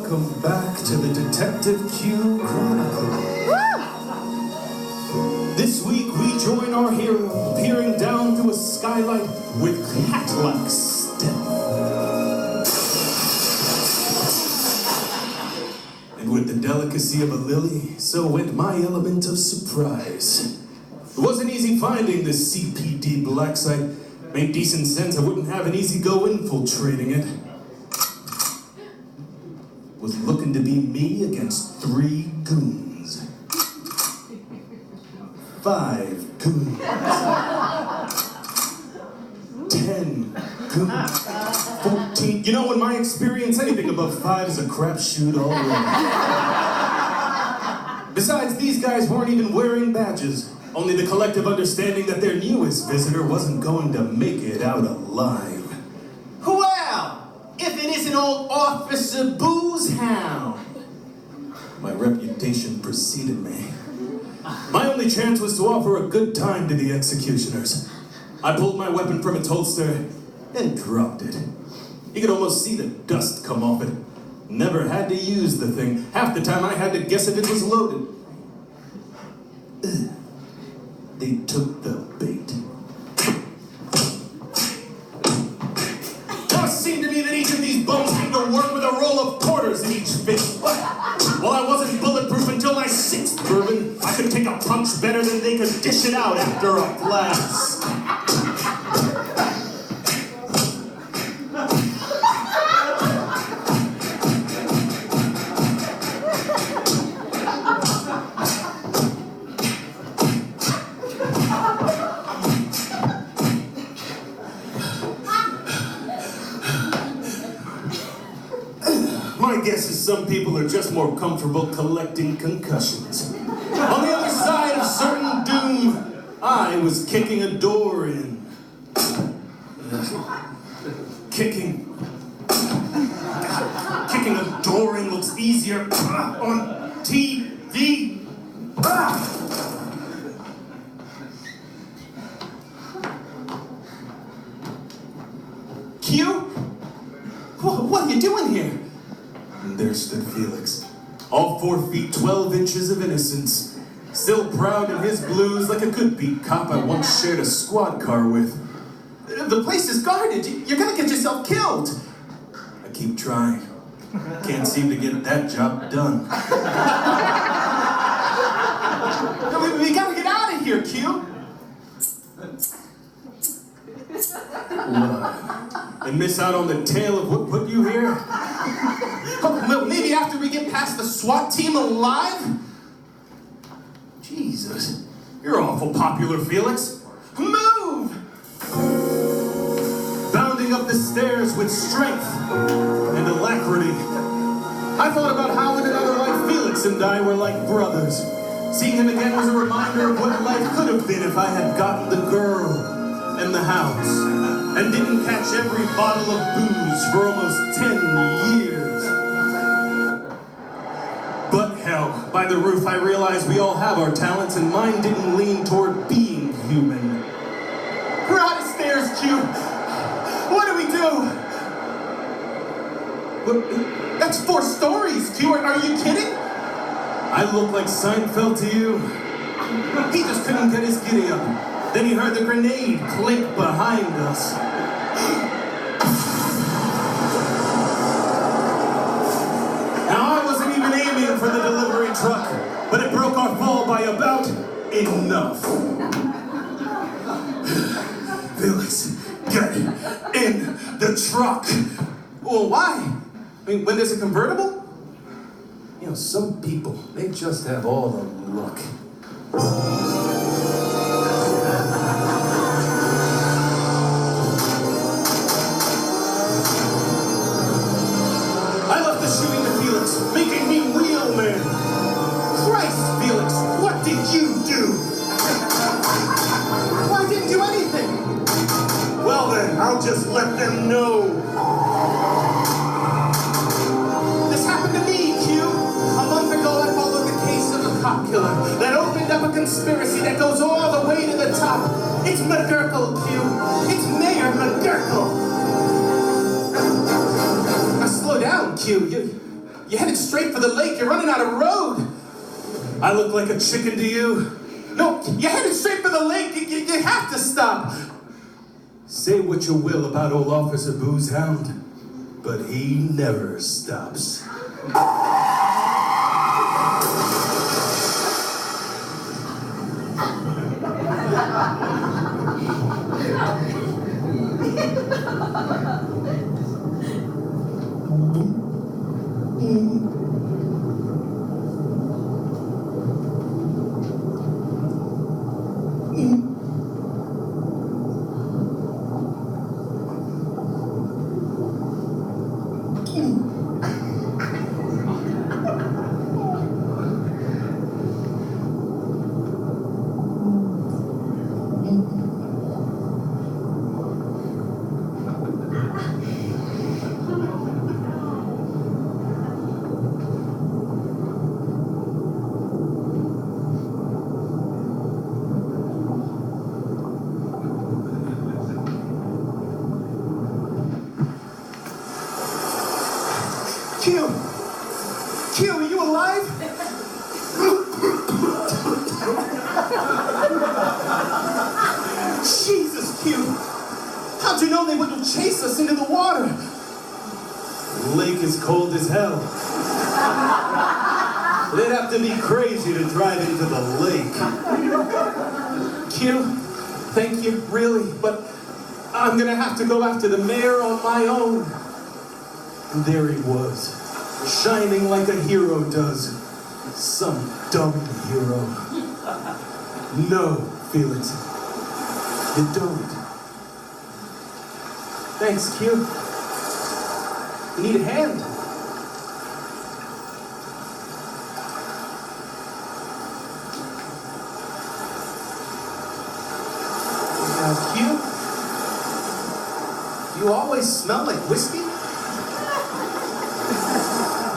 welcome back to the Detective Q Chronicle. This week we join our hero peering down through a skylight with cat-like stealth. And with the delicacy of a lily, so went my element of surprise. It wasn't easy finding this CPD black site. Made decent sense I wouldn't have an easy go infiltrating it. Was looking to be me against 3 goons. 5 goons. 10 goons. 14. You know, in my experience, anything above 5 is a crapshoot already. Besides, these guys weren't even wearing badges. Only the collective understanding that their newest visitor wasn't going to make it out alive. Well, if it isn't old Officer Boozehound. My reputation preceded me. My only chance was to offer a good time to the executioners. I pulled my weapon from its holster and dropped it. You could almost see the dust come off it. Never had to use the thing. Half the time I had to guess if it was loaded. They took the bait. Now it seemed to me that each of these bums had to work with a roll of quarters in each fist. Well, I wasn't bulletproof until my 6th bourbon. I could take a punch better than they could dish it out after a glass. My guess is some people are just more comfortable collecting concussions. On the other side of certain doom, I was kicking a door in. Kicking a door in looks easier on TV. Q? What are you doing here? And there stood Felix, all 4 feet 12 inches of innocence, still proud in his blues like a good beat cop I once shared a squad car with. The place is guarded. You're gonna get yourself killed. I keep trying. Can't seem to get that job done. We gotta get out of here, Q. What? And miss out on the tale of what put you here? Oh, maybe after we get past the SWAT team alive? Jesus, you're awful popular, Felix. Move! Bounding up the stairs with strength and alacrity. I thought about how in another life Felix and I were like brothers. Seeing him again was a reminder of what life could have been if I had gotten the girl and the house and didn't catch every bottle of booze for almost 10 years. But hell, by the roof I realized we all have our talents and mine didn't lean toward being human. We're out of stairs, Q. What do we do? What? That's 4 stories, Q. Are you kidding? I look like Seinfeld to you? He just couldn't get his giddy up. Then he heard the grenade clink behind us. Now I wasn't even aiming for the delivery truck, but it broke our fall by about enough. Felix, get in the truck. Well, why? I mean, when there's a convertible? You know, some people, they just have all the luck. I left the shooting to Felix, making me real man. Christ, Felix, what did you do? Well, I didn't do anything. Well then, I'll just let them know. This happened to me, Q. A month ago, I followed the case of a cop killer that opened up a conspiracy that goes all the way to the top. It's McGurkle, Q. It's Mayor McGurkle. Now slow down, Q. You're headed straight for the lake. You're running out of road. I look like a chicken to you? No, you're headed straight for the lake. You have to stop. Say what you will about old Officer Boozehound, but he never stops. Q, are you alive? Jesus, Q. How'd you know they wouldn't chase us into the water? The lake is cold as hell. They'd have to be crazy to drive into the lake. Q, thank you, really, but I'm gonna have to go after the mayor on my own. And there he was, shining like a hero does. Some dumb hero. No, Felix. You don't. Thanks, Q. You need a hand. Now, Q, you always smell like whiskey?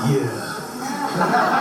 Yeah.